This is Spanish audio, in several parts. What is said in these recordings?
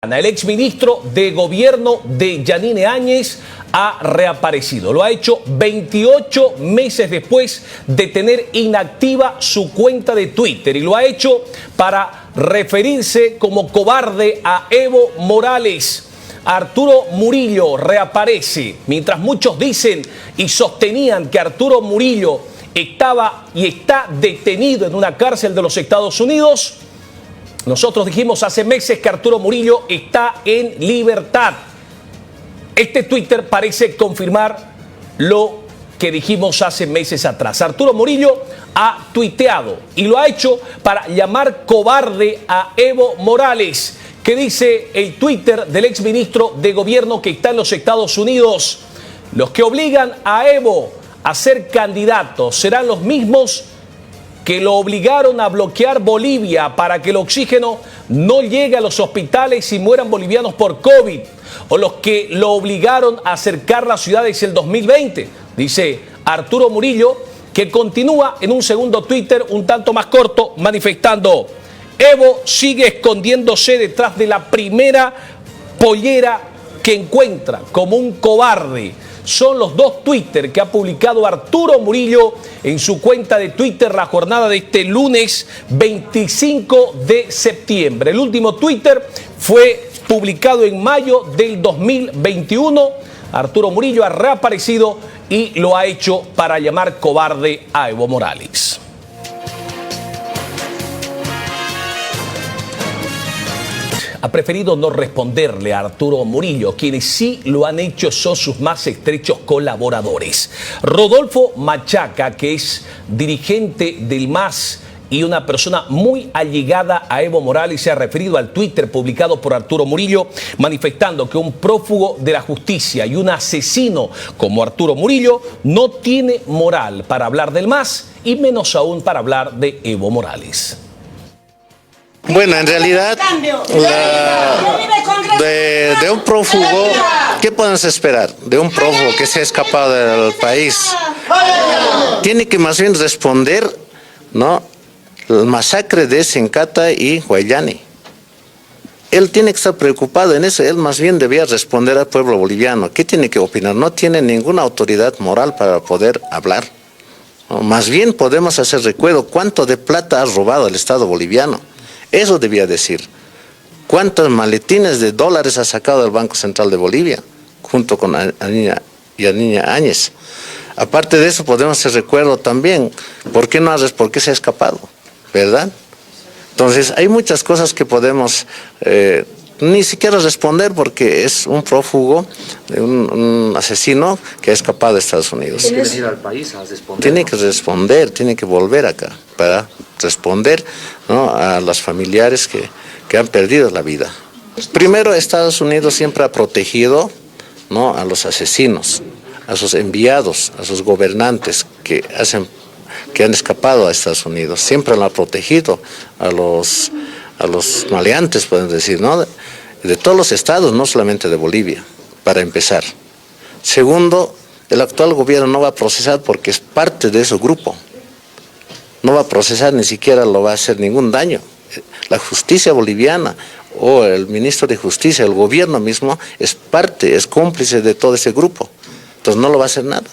El exministro de Gobierno de Yanine Áñez ha reaparecido. Lo ha hecho 28 meses después de tener inactiva su cuenta de Twitter y lo ha hecho para referirse como cobarde a Evo Morales. Arturo Murillo reaparece, mientras muchos dicen y sostenían que Arturo Murillo estaba y está detenido en una cárcel de los Estados Unidos. Nosotros dijimos hace meses que Arturo Murillo está en libertad. Este Twitter parece confirmar lo que dijimos hace meses atrás. Arturo Murillo ha tuiteado y lo ha hecho para llamar cobarde a Evo Morales. ¿Qué dice el Twitter del exministro de Gobierno que está en los Estados Unidos? Los que obligan a Evo a ser candidato serán los mismos que lo obligaron a bloquear Bolivia para que el oxígeno no llegue a los hospitales y mueran bolivianos por COVID, o los que lo obligaron a cercar las ciudades el 2020, dice Arturo Murillo, que continúa en un segundo Twitter un tanto más corto manifestando: Evo sigue escondiéndose detrás de la primera pollera que encuentra como un cobarde. Son los dos Twitter que ha publicado Arturo Murillo en su cuenta de Twitter la jornada de este lunes 25 de septiembre. El último Twitter fue publicado en mayo del 2021. Arturo Murillo ha reaparecido y lo ha hecho para llamar cobarde a Evo Morales. Ha preferido no responderle a Arturo Murillo. Quienes sí lo han hecho son sus más estrechos colaboradores. Rodolfo Machaca, que es dirigente del MAS y una persona muy allegada a Evo Morales, se ha referido al Twitter publicado por Arturo Murillo, manifestando que un prófugo de la justicia y un asesino como Arturo Murillo no tiene moral para hablar del MAS y menos aún para hablar de Evo Morales. Bueno, en realidad, de un prófugo, ¿qué podemos esperar? De un prófugo que se ha escapado del país. Tiene que más bien responder, ¿no?, el masacre de Sencata y Huayllani. Él tiene que estar preocupado en eso. Él más bien debía responder al pueblo boliviano. ¿Qué tiene que opinar? No tiene ninguna autoridad moral para poder hablar. ¿No? Más bien podemos hacer recuerdo cuánto de plata ha robado el Estado boliviano. Eso debía decir. ¿Cuántos maletines de dólares ha sacado el Banco Central de Bolivia junto con Yanine Áñez? Aparte de eso podemos hacer recuerdo también por qué se ha escapado, ¿verdad? Entonces hay muchas cosas que podemos ni siquiera responder porque es un prófugo, un asesino que ha escapado de Estados Unidos. Tiene que ir al país a responder. Tiene que responder, tiene que volver acá para responder, ¿no?, a los familiares que han perdido la vida. Primero, Estados Unidos siempre ha protegido, ¿no?, a los asesinos, a sus enviados, a sus gobernantes que han escapado a Estados Unidos. Siempre lo ha protegido a los maleantes, pueden decir, ¿no?, de todos los estados, no solamente de Bolivia, para empezar. Segundo, el actual gobierno no va a procesar porque es parte de ese grupo. No va a procesar, ni siquiera lo va a hacer ningún daño. La justicia boliviana o el ministro de Justicia, el gobierno mismo, es parte, es cómplice de todo ese grupo. Entonces no lo va a hacer nada.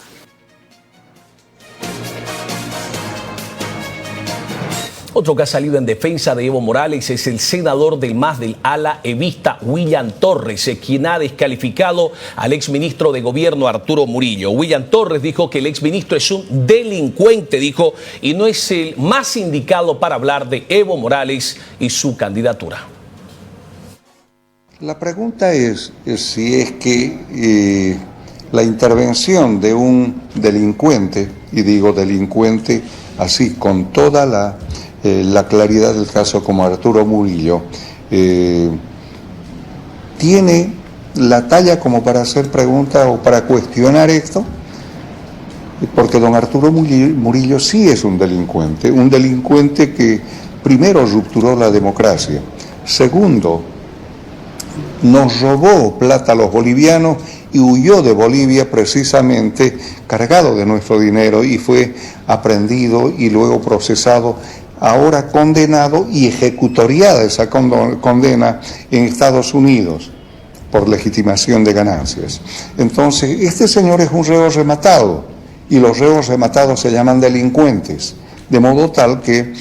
Otro que ha salido en defensa de Evo Morales es el senador del MAS del ala evista, William Torres, quien ha descalificado al exministro de Gobierno Arturo Murillo. William Torres dijo que el exministro es un delincuente, dijo, y no es el más indicado para hablar de Evo Morales y su candidatura. La pregunta es si es que la intervención de un delincuente, y digo delincuente así con toda la claridad del caso como Arturo Murillo, ¿tiene la talla como para hacer preguntas o para cuestionar esto? Porque don Arturo Murillo sí es un delincuente que primero rupturó la democracia, segundo, nos robó plata a los bolivianos y huyó de Bolivia precisamente cargado de nuestro dinero y fue aprehendido y luego procesado ahora condenado y ejecutoriada esa condena en Estados Unidos por legitimación de ganancias. Entonces, este señor es un reo rematado y los reos rematados se llaman delincuentes. De modo tal que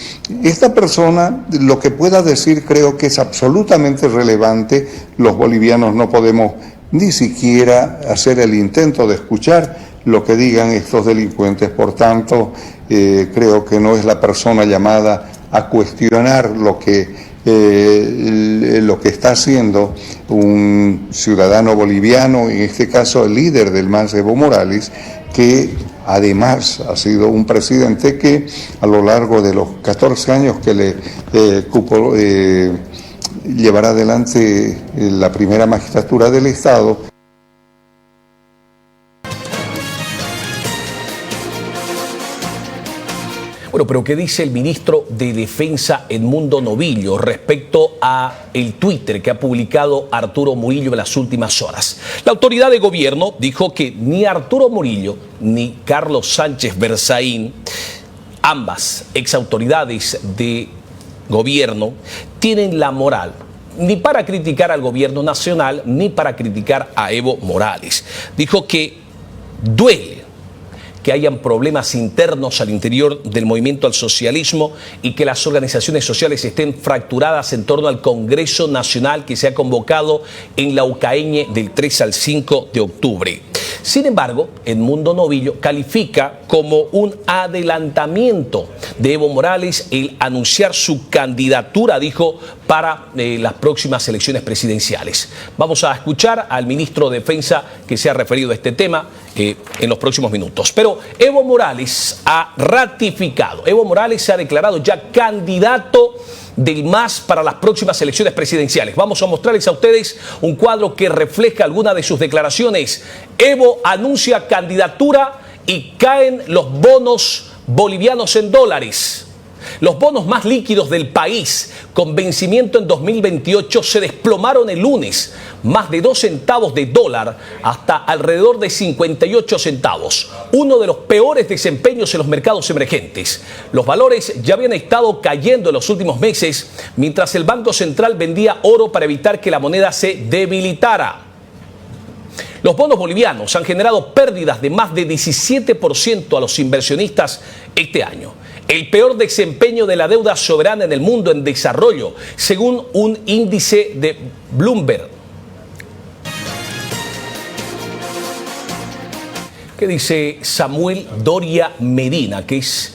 esta persona, lo que pueda decir, creo que es absolutamente relevante. Los bolivianos no podemos ni siquiera hacer el intento de escuchar lo que digan estos delincuentes. Por tanto, creo que no es la persona llamada a cuestionar lo que está haciendo un ciudadano boliviano, en este caso el líder del MAS, Evo Morales, que además ha sido un presidente que a lo largo de los 14 años que le llevará adelante la primera magistratura del Estado. Bueno, pero ¿qué dice el ministro de Defensa Edmundo Novillo respecto a el Twitter que ha publicado Arturo Murillo en las últimas horas? La autoridad de gobierno dijo que ni Arturo Murillo ni Carlos Sánchez Berzaín, ambas exautoridades de gobierno, tienen la moral ni para criticar al gobierno nacional ni para criticar a Evo Morales. Dijo que duele que hayan problemas internos al interior del movimiento al socialismo y que las organizaciones sociales estén fracturadas en torno al Congreso Nacional que se ha convocado en la Ucaeñe del 3 al 5 de octubre. Sin embargo, Edmundo Novillo califica como un adelantamiento de Evo Morales el anunciar su candidatura, dijo, para las próximas elecciones presidenciales. Vamos a escuchar al ministro de Defensa que se ha referido a este tema en los próximos minutos. Pero Evo Morales ha ratificado, Evo Morales se ha declarado ya candidato del MAS para las próximas elecciones presidenciales. Vamos a mostrarles a ustedes un cuadro que refleja algunas de sus declaraciones. Evo anuncia candidatura y caen los bonos bolivianos en dólares. Los bonos más líquidos del país, con vencimiento en 2028, se desplomaron el lunes, más de 2 centavos de dólar hasta alrededor de 58 centavos. Uno de los peores desempeños en los mercados emergentes. Los valores ya habían estado cayendo en los últimos meses, mientras el Banco Central vendía oro para evitar que la moneda se debilitara. Los bonos bolivianos han generado pérdidas de más de 17% a los inversionistas este año. El peor desempeño de la deuda soberana en el mundo en desarrollo, según un índice de Bloomberg. ¿Qué dice Samuel Doria Medina, que es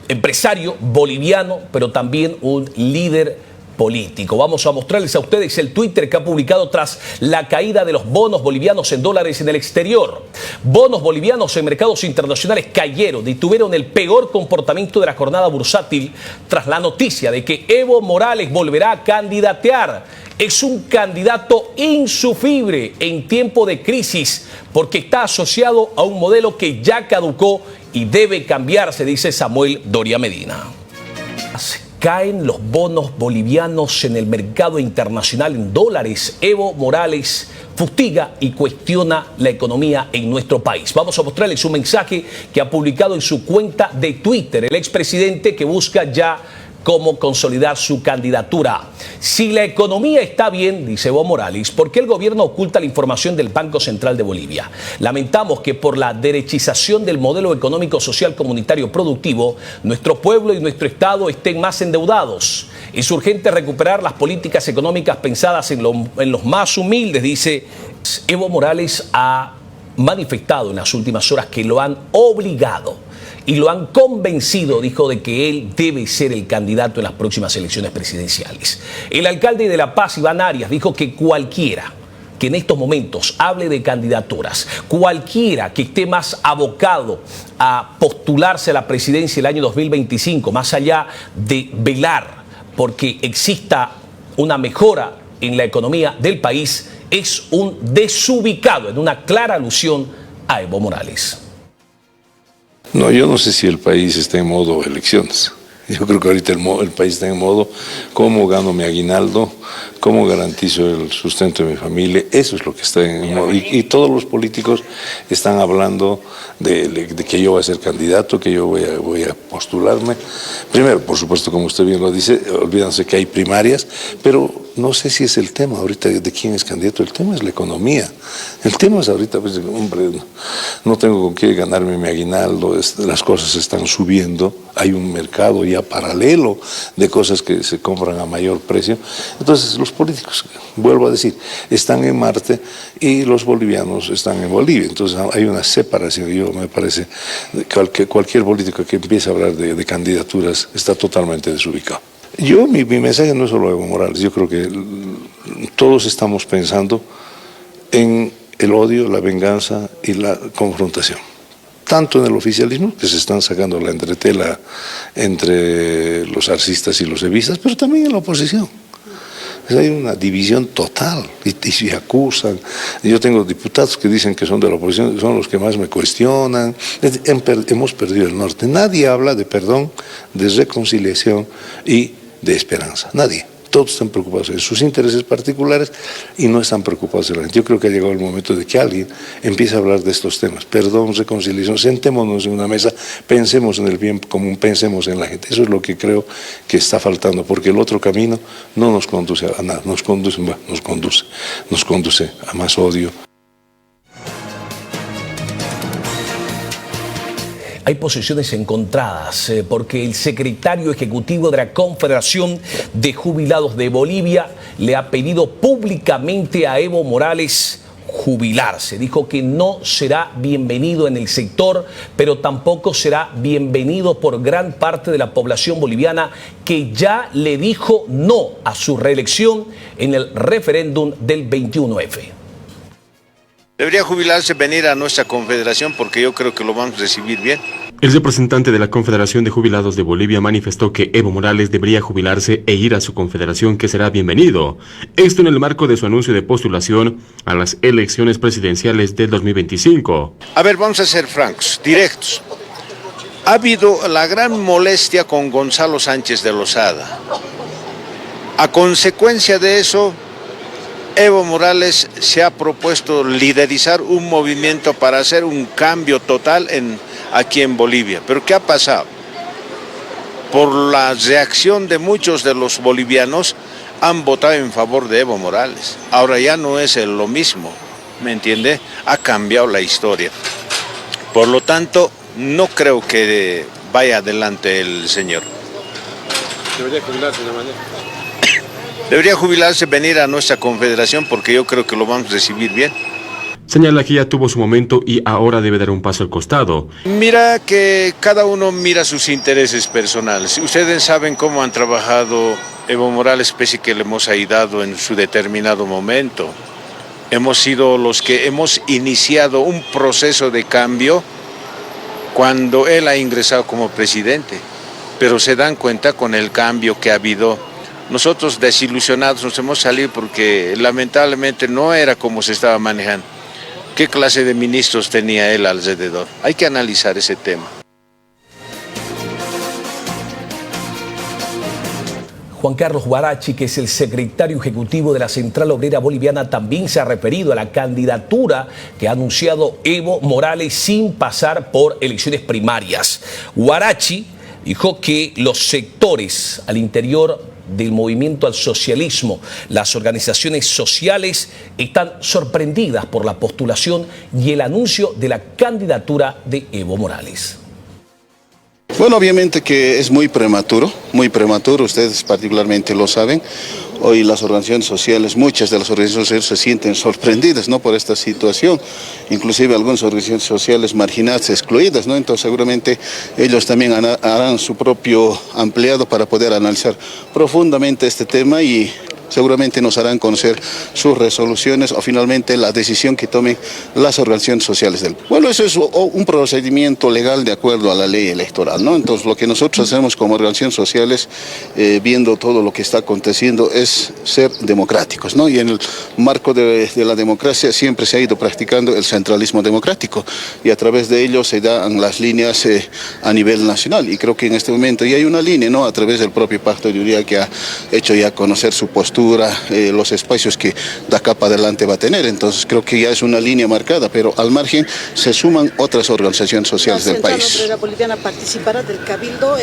empresario boliviano, pero también un líder político? Vamos a mostrarles a ustedes el Twitter que ha publicado tras la caída de los bonos bolivianos en dólares en el exterior. Bonos bolivianos en mercados internacionales cayeron y tuvieron el peor comportamiento de la jornada bursátil tras la noticia de que Evo Morales volverá a candidatear. Es un candidato insufrible en tiempo de crisis porque está asociado a un modelo que ya caducó y debe cambiarse, dice Samuel Doria Medina. Caen los bonos bolivianos en el mercado internacional en dólares. Evo Morales fustiga y cuestiona la economía en nuestro país. Vamos a mostrarles un mensaje que ha publicado en su cuenta de Twitter el expresidente, que busca ya cómo consolidar su candidatura. Si la economía está bien, dice Evo Morales, ¿por qué el gobierno oculta la información del Banco Central de Bolivia? Lamentamos que por la derechización del modelo económico, social, comunitario, productivo, nuestro pueblo y nuestro Estado estén más endeudados. Es urgente recuperar las políticas económicas pensadas en los más humildes, dice. Evo Morales ha manifestado en las últimas horas que lo han obligado y lo han convencido, dijo, de que él debe ser el candidato en las próximas elecciones presidenciales. El alcalde de La Paz, Iván Arias, dijo que cualquiera que en estos momentos hable de candidaturas, cualquiera que esté más abocado a postularse a la presidencia el año 2025, más allá de velar porque exista una mejora en la economía del país, es un desubicado, en una clara alusión a Evo Morales. No, yo no sé si el país está en modo elecciones. Yo creo que ahorita el país está en modo cómo gano mi aguinaldo, cómo garantizo el sustento de mi familia. Eso es lo que está y todos los políticos están hablando de que yo voy a ser candidato, que yo voy a postularme. Primero, por supuesto, como usted bien lo dice, olvídense que hay primarias, pero no sé si es el tema ahorita de quién es candidato. El tema es la economía. El tema es ahorita, pues, hombre, no tengo con qué ganarme mi aguinaldo, las cosas están subiendo, hay un mercado ya paralelo de cosas que se compran a mayor precio. Entonces los políticos, vuelvo a decir, están en Marte y los bolivianos están en Bolivia. Entonces hay una separación. Yo me parece que cualquier político que empiece a hablar de candidaturas está totalmente desubicado. Mi mensaje no es solo Evo Morales. Yo creo que todos estamos pensando en el odio, la venganza y la confrontación. Tanto en el oficialismo, que se están sacando la entretela entre los arcistas y los evistas, pero también en la oposición. Hay una división total y se acusan. Yo tengo diputados que dicen que son de la oposición, son los que más me cuestionan. Hemos perdido el norte. Nadie habla de perdón, de reconciliación y de esperanza. Nadie. Todos están preocupados en sus intereses particulares y no están preocupados en la gente. Yo creo que ha llegado el momento de que alguien empiece a hablar de estos temas. Perdón, reconciliación, sentémonos en una mesa, pensemos en el bien común, pensemos en la gente. Eso es lo que creo que está faltando, porque el otro camino no nos conduce a nada, nos conduce a más odio. Hay posiciones encontradas porque el secretario ejecutivo de la Confederación de Jubilados de Bolivia le ha pedido públicamente a Evo Morales jubilarse. Dijo que no será bienvenido en el sector, pero tampoco será bienvenido por gran parte de la población boliviana que ya le dijo no a su reelección en el referéndum del 21F. Debería jubilarse, venir a nuestra confederación porque yo creo que lo vamos a recibir bien. El representante de la Confederación de Jubilados de Bolivia manifestó que Evo Morales debería jubilarse e ir a su confederación, que será bienvenido. Esto en el marco de su anuncio de postulación a las elecciones presidenciales del 2025. A ver, vamos a ser francos, directos. Ha habido la gran molestia con Gonzalo Sánchez de Lozada. A consecuencia de eso, Evo Morales se ha propuesto liderizar un movimiento para hacer un cambio total aquí en Bolivia. ¿Pero qué ha pasado? Por la reacción de muchos de los bolivianos, han votado en favor de Evo Morales. Ahora ya no es lo mismo, ¿me entiende? Ha cambiado la historia. Por lo tanto, no creo que vaya adelante el señor. Debería jubilarse de manera. Debería jubilarse, venir a nuestra confederación porque yo creo que lo vamos a recibir bien. Señala que ya tuvo su momento y ahora debe dar un paso al costado. Mira que cada uno mira sus intereses personales. Ustedes saben cómo han trabajado Evo Morales, pese que le hemos ayudado en su determinado momento. Hemos sido los que hemos iniciado un proceso de cambio cuando él ha ingresado como presidente. Pero se dan cuenta con el cambio que ha habido. Nosotros desilusionados nos hemos salido porque lamentablemente no era como se estaba manejando. ¿Qué clase de ministros tenía él alrededor? Hay que analizar ese tema. Juan Carlos Huarachi, que es el secretario ejecutivo de la Central Obrera Boliviana, también se ha referido a la candidatura que ha anunciado Evo Morales sin pasar por elecciones primarias. Huarachi dijo que los sectores al interior del movimiento al socialismo, las organizaciones sociales están sorprendidas por la postulación y el anuncio de la candidatura de Evo Morales. Bueno, obviamente que es muy prematuro, ustedes particularmente lo saben. Hoy las organizaciones sociales, muchas de las organizaciones sociales se sienten sorprendidas, ¿no?, por esta situación, inclusive algunas organizaciones sociales marginadas, excluidas, ¿no? Entonces seguramente ellos también harán su propio ampliado para poder analizar profundamente este tema y seguramente nos harán conocer sus resoluciones o finalmente la decisión que tomen las organizaciones sociales del país. Bueno, eso es un procedimiento legal de acuerdo a la ley electoral, ¿no? Entonces lo que nosotros hacemos como organizaciones sociales, viendo todo lo que está aconteciendo, es ser democráticos, ¿no? Y en el marco de la democracia siempre se ha ido practicando el centralismo democrático y a través de ello se dan las líneas a nivel nacional y creo que en este momento ya hay una línea, ¿no?, a través del propio Pacto de Unidad que ha hecho ya conocer su postura candidatura, los espacios que de acá para adelante va a tener. Entonces creo que ya es una línea marcada, pero al margen se suman otras organizaciones sociales del país. ¿La Central Boliviana participará del Cabildo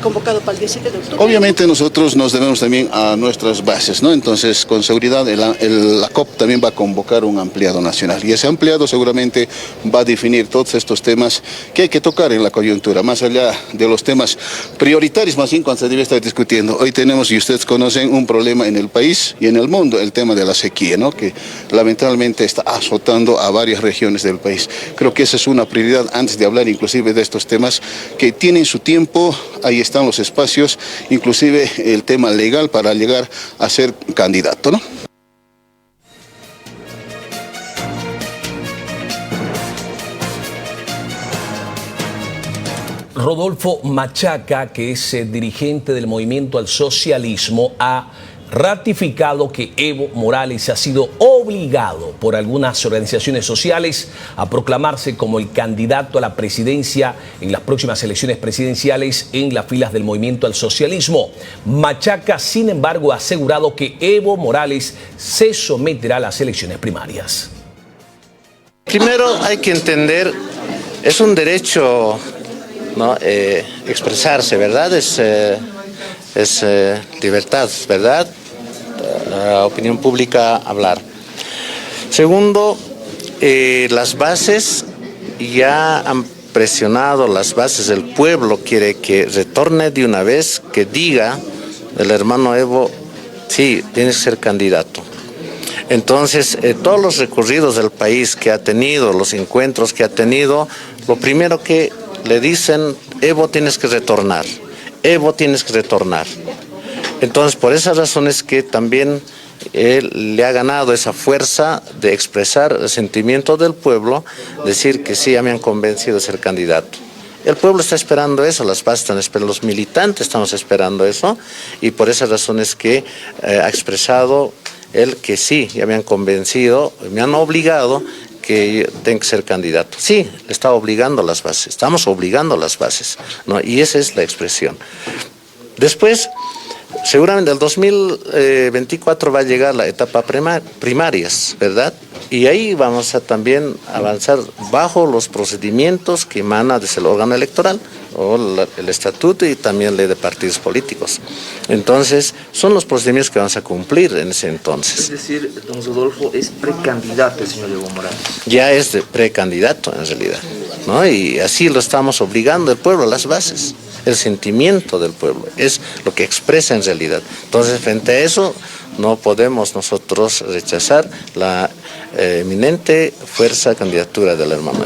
convocado para el 17 de octubre? Obviamente nosotros nos debemos también a nuestras bases, ¿no? Entonces con seguridad la COP también va a convocar un ampliado nacional, y ese ampliado seguramente va a definir todos estos temas que hay que tocar en la coyuntura, más allá de los temas prioritarios, más bien cuando se debe estar discutiendo. Hoy tenemos, y ustedes conocen, un problema en el país y en el mundo, el tema de la sequía, ¿no? Que lamentablemente está azotando a varias regiones del país. Creo que esa es una prioridad antes de hablar inclusive de estos temas que tienen su tiempo. Ahí están los espacios, inclusive el tema legal para llegar a ser candidato, ¿no? Rodolfo Machaca, que es dirigente del Movimiento al Socialismo, ha ratificado que Evo Morales ha sido obligado por algunas organizaciones sociales a proclamarse como el candidato a la presidencia en las próximas elecciones presidenciales en las filas del Movimiento al Socialismo. Machaca, sin embargo, ha asegurado que Evo Morales se someterá a las elecciones primarias. Primero hay que entender, es un derecho, ¿no? Expresarse, ¿verdad? Es libertad, ¿verdad? La opinión pública hablar. Segundo, las bases ya han presionado, las bases del pueblo quiere que retorne de una vez, que diga el hermano Evo, sí, tienes que ser candidato. Entonces, todos los recorridos del país que ha tenido, los encuentros que ha tenido, lo primero que le dicen, Evo tienes que retornar, Evo tienes que retornar. Entonces, por esas razones que también él le ha ganado esa fuerza de expresar el sentimiento del pueblo, decir que sí, ya me han convencido de ser candidato. El pueblo está esperando eso, las bases están esperando, los militantes estamos esperando eso, y por esas razones que ha expresado él que sí, ya me han convencido, me han obligado que tenga que ser candidato. Sí, le está obligando a las bases, estamos obligando a las bases, ¿no? Y esa es la expresión. Después, seguramente el 2024 va a llegar la etapa primarias, ¿verdad? Y ahí vamos a también avanzar bajo los procedimientos que emana desde el órgano electoral, o el estatuto y también ley de partidos políticos. Entonces, son los procedimientos que vamos a cumplir en ese entonces. Es decir, don Rodolfo, es precandidato el señor Evo Morales. Ya es de precandidato en realidad, ¿no? Y así lo estamos obligando el pueblo, las bases. El sentimiento del pueblo es lo que expresa en realidad. Entonces, frente a eso, no podemos nosotros rechazar la eminente fuerza candidatura del hermano.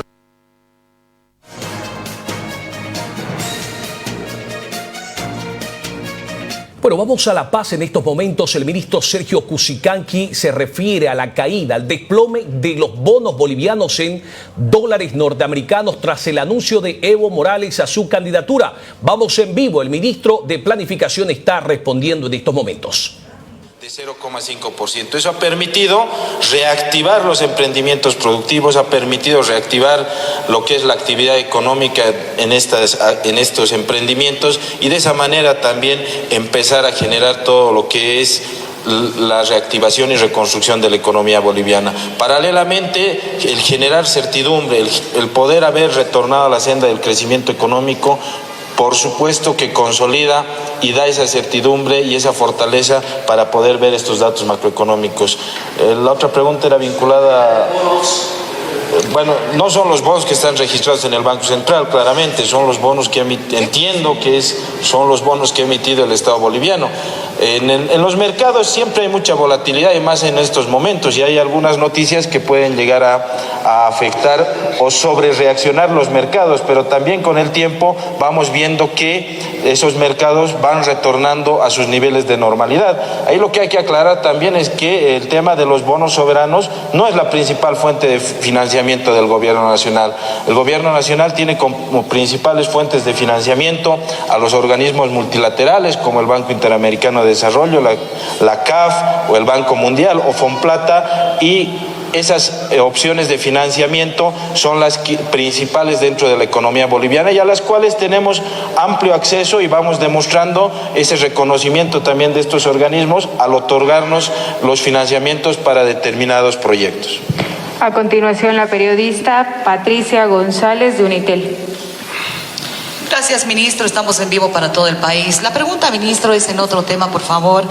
Bueno, vamos a La Paz. En estos momentos el ministro Sergio Cusicanqui se refiere a la caída, al desplome de los bonos bolivianos en dólares norteamericanos tras el anuncio de Evo Morales a su candidatura. Vamos en vivo, el ministro de Planificación está respondiendo en estos momentos. De 0,5%. Eso ha permitido reactivar los emprendimientos productivos, ha permitido reactivar lo que es la actividad económica en estos emprendimientos, y de esa manera también empezar a generar todo lo que es la reactivación y reconstrucción de la economía boliviana. Paralelamente, el generar certidumbre, el poder haber retornado a la senda del crecimiento económico, por supuesto que consolida y da esa certidumbre y esa fortaleza para poder ver estos datos macroeconómicos. La otra pregunta era vinculada bueno, no son los bonos que están registrados en el Banco Central, claramente, son los bonos que entiendo que son los bonos que ha emitido el Estado boliviano. En los mercados siempre hay mucha volatilidad, y más en estos momentos, y hay algunas noticias que pueden llegar a afectar o sobre reaccionar los mercados, pero también con el tiempo vamos viendo que esos mercados van retornando a sus niveles de normalidad. Ahí lo que hay que aclarar también es que el tema de los bonos soberanos no es la principal fuente de financiamiento del gobierno nacional. El gobierno nacional tiene como principales fuentes de financiamiento a los organismos multilaterales como el Banco Interamericano de Desarrollo, la CAF o el Banco Mundial o Fonplata, y esas opciones de financiamiento son las principales dentro de la economía boliviana y a las cuales tenemos amplio acceso y vamos demostrando ese reconocimiento también de estos organismos al otorgarnos los financiamientos para determinados proyectos. A continuación, la periodista Patricia González de Unitel. Gracias, ministro. Estamos en vivo para todo el país. La pregunta, ministro, es en otro tema, por favor.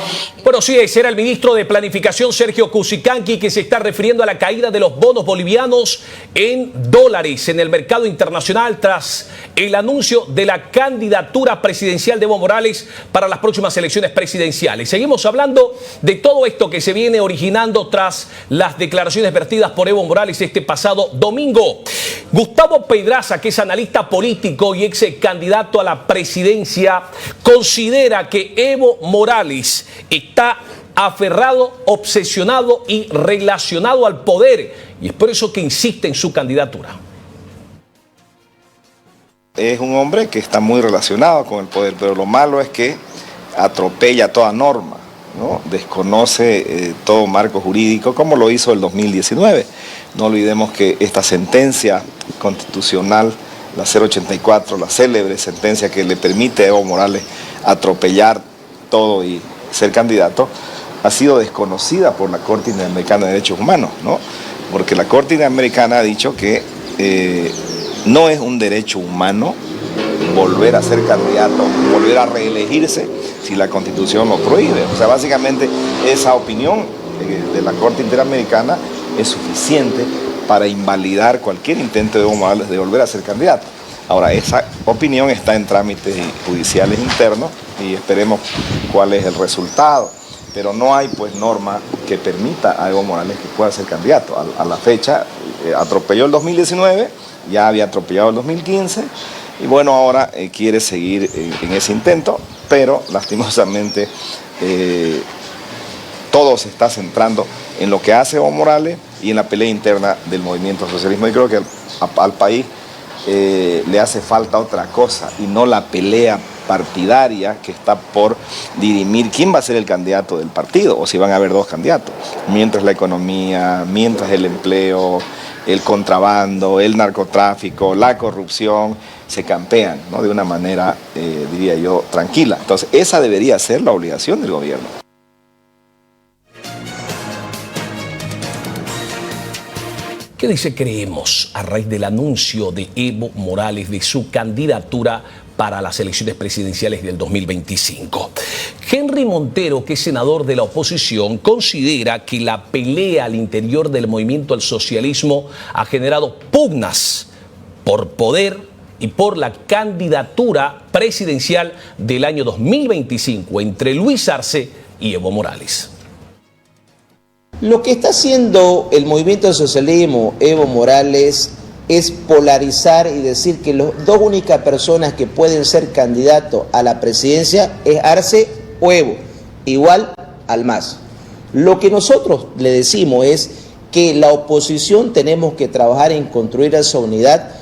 Bueno, sí, ese era el ministro de Planificación, Sergio Cusicanqui, que se está refiriendo a la caída de los bonos bolivianos en dólares en el mercado internacional tras el anuncio de la candidatura presidencial de Evo Morales para las próximas elecciones presidenciales. Seguimos hablando de todo esto que se viene originando tras las declaraciones vertidas por Evo Morales este pasado domingo. Gustavo Pedraza, que es analista político y ex candidato a la presidencia, considera que Evo Morales está aferrado, obsesionado y relacionado al poder, y es por eso que insiste en su candidatura. Es un hombre que está muy relacionado con el poder, pero lo malo es que atropella toda norma, ¿no? Desconoce todo marco jurídico, como lo hizo el 2019. No olvidemos que esta sentencia constitucional, la 084, la célebre sentencia que le permite a Evo Morales atropellar todo y ser candidato, ha sido desconocida por la Corte Interamericana de Derechos Humanos, ¿no? Porque la Corte Interamericana ha dicho que no es un derecho humano volver a ser candidato, volver a reelegirse si la Constitución lo prohíbe. O sea, básicamente esa opinión de la Corte Interamericana es suficiente para invalidar cualquier intento de Evo Morales de volver a ser candidato. Ahora, esa opinión está en trámites judiciales internos y esperemos cuál es el resultado. Pero no hay pues norma que permita a Evo Morales que pueda ser candidato. A la fecha atropelló el 2019, ya había atropellado el 2015 y bueno, ahora quiere seguir en ese intento, pero lastimosamente todo se está centrando en lo que hace Evo Morales y en la pelea interna del movimiento socialismo. Y creo que al país le hace falta otra cosa y no la pelea partidaria que está por dirimir quién va a ser el candidato del partido o si van a haber dos candidatos. Mientras la economía, mientras el empleo, el contrabando, el narcotráfico, la corrupción se campean, ¿no? De una manera, diría yo, tranquila. Entonces, esa debería ser la obligación del gobierno. ¿Qué dice Creemos a raíz del anuncio de Evo Morales de su candidatura para las elecciones presidenciales del 2025? Henry Montero, que es senador de la oposición, considera que la pelea al interior del movimiento al socialismo ha generado pugnas por poder y por la candidatura presidencial del año 2025 entre Luis Arce y Evo Morales. Lo que está haciendo el movimiento al socialismo, Evo Morales, es polarizar y decir que las dos únicas personas que pueden ser candidatos a la presidencia es Arce o Evo, igual al MAS. Lo que nosotros le decimos es que la oposición tenemos que trabajar en construir esa unidad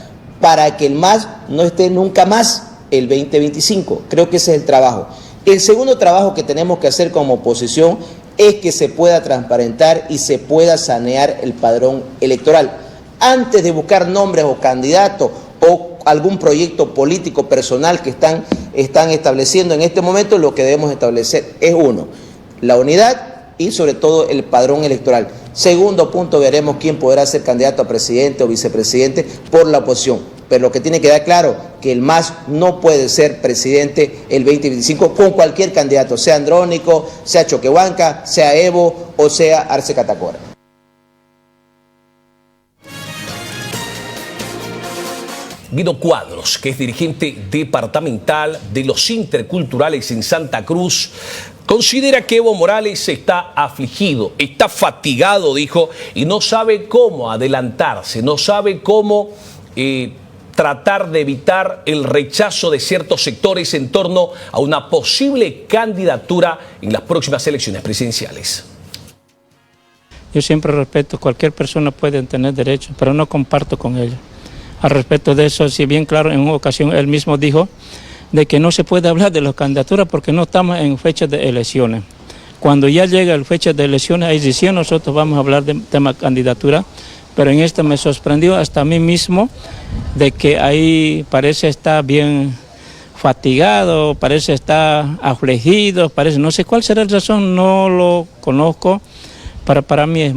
para que el MAS no esté nunca más el 2025. Creo que ese es el trabajo. El segundo trabajo que tenemos que hacer como oposición es que se pueda transparentar y se pueda sanear el padrón electoral. Antes de buscar nombres o candidatos o algún proyecto político personal que están estableciendo en este momento, lo que debemos establecer es uno, la unidad y sobre todo el padrón electoral. Segundo punto, veremos quién podrá ser candidato a presidente o vicepresidente por la oposición. Pero lo que tiene que quedar claro, que el MAS no puede ser presidente el 2025 con cualquier candidato, sea Andrónico, sea Choquehuanca, sea Evo o sea Arce Catacora. Guido Cuadros, que es dirigente departamental de los interculturales en Santa Cruz, considera que Evo Morales está afligido, está fatigado, dijo, y no sabe cómo adelantarse, no sabe cómo tratar de evitar el rechazo de ciertos sectores en torno a una posible candidatura en las próximas elecciones presidenciales. Yo siempre respeto, cualquier persona puede tener derechos, pero no comparto con ellos. Al respecto de eso, si bien claro, en una ocasión él mismo dijo de que no se puede hablar de las candidaturas porque no estamos en fecha de elecciones. Cuando ya llega la fecha de elecciones, ahí sí nosotros vamos a hablar de tema candidatura, pero en esto me sorprendió hasta a mí mismo de que ahí parece estar bien fatigado, parece estar afligido, parece, no sé cuál será la razón, no lo conozco, pero para mí es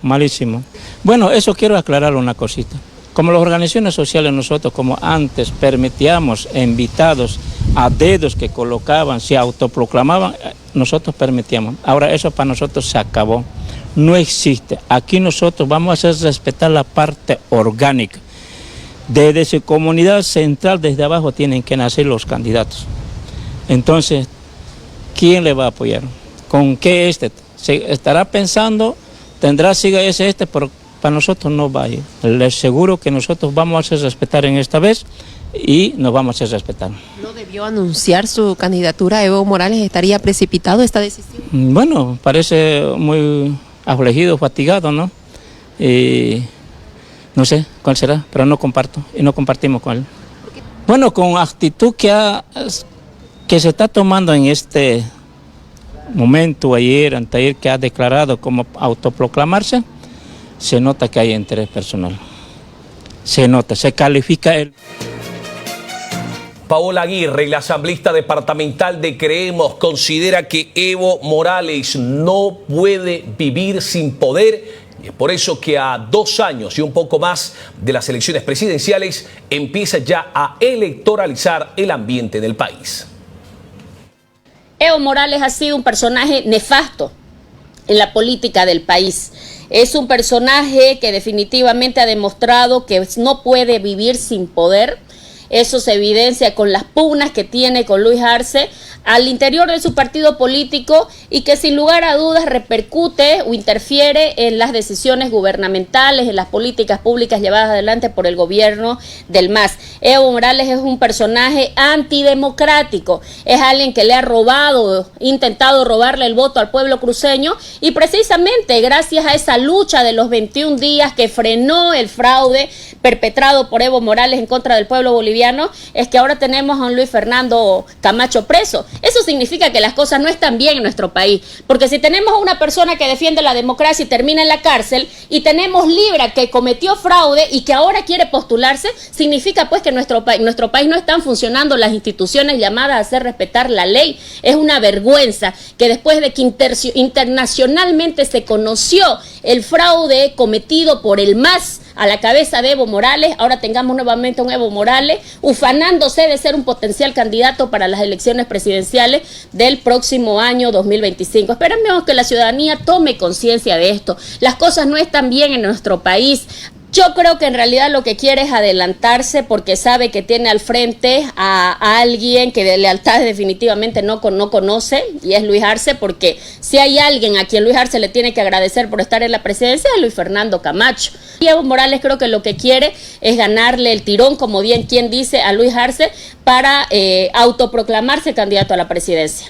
malísimo. Bueno, eso quiero aclarar una cosita. Como las organizaciones sociales nosotros, como antes permitíamos invitados a dedos que colocaban, se autoproclamaban, nosotros permitíamos. Ahora eso para nosotros se acabó, no existe. Aquí nosotros vamos a hacer respetar la parte orgánica. Desde su comunidad central, desde abajo, tienen que nacer los candidatos. Entonces, ¿quién le va a apoyar? ¿Con qué se estará pensando? Tendrá siga ese pero para nosotros no va a ir. Les aseguro que nosotros vamos a hacer respetar en esta vez y nos vamos a hacer respetar. ¿No debió anunciar su candidatura Evo Morales? ¿Estaría precipitado esta decisión? Bueno, parece muy afligido, fatigado, ¿no? Y no sé cuál será, pero no comparto y no compartimos con él. Bueno, con actitud que se está tomando en este momento, anteayer, que ha declarado como autoproclamarse, se nota que hay interés personal. Se nota, se califica él. Paola Aguirre, la asambleísta departamental de Creemos, considera que Evo Morales no puede vivir sin poder. Y es por eso que a 2 años y un poco más de las elecciones presidenciales empieza ya a electoralizar el ambiente del país. Evo Morales ha sido un personaje nefasto en la política del país. Es un personaje que definitivamente ha demostrado que no puede vivir sin poder. Eso se evidencia con las pugnas que tiene con Luis Arce al interior de su partido político y que sin lugar a dudas repercute o interfiere en las decisiones gubernamentales, en las políticas públicas llevadas adelante por el gobierno del MAS. Evo Morales es un personaje antidemocrático, es alguien que le ha intentado robarle el voto al pueblo cruceño y precisamente gracias a esa lucha de los 21 días que frenó el fraude perpetrado por Evo Morales en contra del pueblo boliviano, es que ahora tenemos a un Luis Fernando Camacho preso. Eso significa que las cosas no están bien en nuestro país, porque si tenemos a una persona que defiende la democracia y termina en la cárcel, y tenemos Libra que cometió fraude y que ahora quiere postularse, significa pues que en nuestro país no están funcionando las instituciones llamadas a hacer respetar la ley. Es una vergüenza que después de que internacionalmente se conoció el fraude cometido por el MAS a la cabeza de Evo Morales, ahora tengamos nuevamente un Evo Morales ufanándose de ser un potencial candidato para las elecciones presidenciales del próximo año 2025. Esperamos que la ciudadanía tome conciencia de esto. Las cosas no están bien en nuestro país. Yo creo que en realidad lo que quiere es adelantarse porque sabe que tiene al frente a alguien que de lealtad definitivamente no conoce, y es Luis Arce, porque si hay alguien a quien Luis Arce le tiene que agradecer por estar en la presidencia es Luis Fernando Camacho. Y Evo Morales creo que lo que quiere es ganarle el tirón, como bien quien dice, a Luis Arce para autoproclamarse candidato a la presidencia.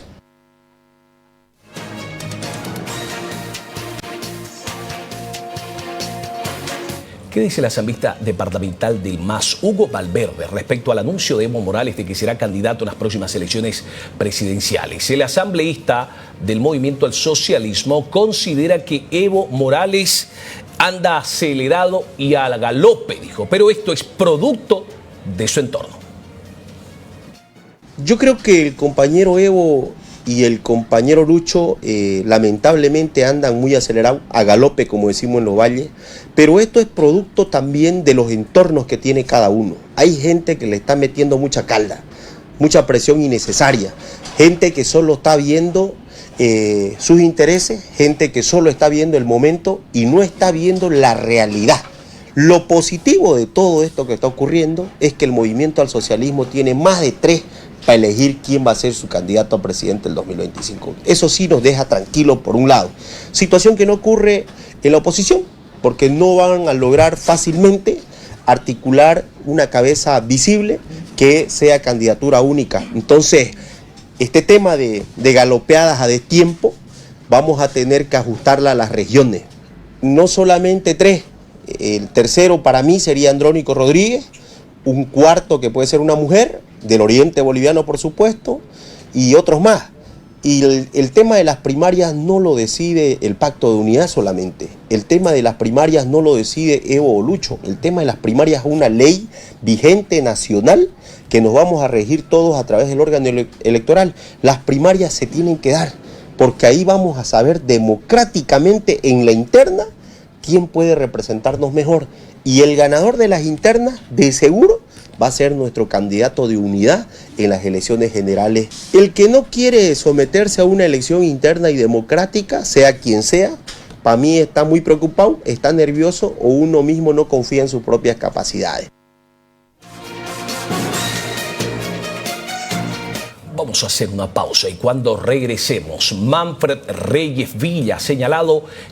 ¿Qué dice la asambleísta departamental del MAS, Hugo Valverde, respecto al anuncio de Evo Morales de que será candidato en las próximas elecciones presidenciales? El asambleísta del Movimiento al Socialismo considera que Evo Morales anda acelerado y al galope, dijo, pero esto es producto de su entorno. Yo creo que el compañero Evo y el compañero Lucho lamentablemente andan muy acelerados, a galope como decimos en los valles, pero esto es producto también de los entornos que tiene cada uno. Hay gente que le está metiendo mucha calda, mucha presión innecesaria, gente que solo está viendo sus intereses, gente que solo está viendo el momento y no está viendo la realidad. Lo positivo de todo esto que está ocurriendo es que el Movimiento al Socialismo tiene más de 3 para elegir quién va a ser su candidato a presidente del 2025. Eso sí nos deja tranquilos por un lado. Situación que no ocurre en la oposición, porque no van a lograr fácilmente articular una cabeza visible que sea candidatura única. Entonces, este tema de galopeadas a destiempo, vamos a tener que ajustarla a las regiones. No solamente 3, el tercero para mí sería Andrónico Rodríguez, un cuarto que puede ser una mujer, del oriente boliviano por supuesto, y otros más. Y el tema de las primarias no lo decide el Pacto de Unidad solamente. El tema de las primarias no lo decide Evo o Lucho. El tema de las primarias es una ley vigente nacional que nos vamos a regir todos a través del órgano electoral. Las primarias se tienen que dar, porque ahí vamos a saber democráticamente en la interna quién puede representarnos mejor. Y el ganador de las internas, de seguro, va a ser nuestro candidato de unidad en las elecciones generales. El que no quiere someterse a una elección interna y democrática, sea quien sea, para mí está muy preocupado, está nervioso o uno mismo no confía en sus propias capacidades. Vamos a hacer una pausa y cuando regresemos, Manfred Reyes Villa ha señalado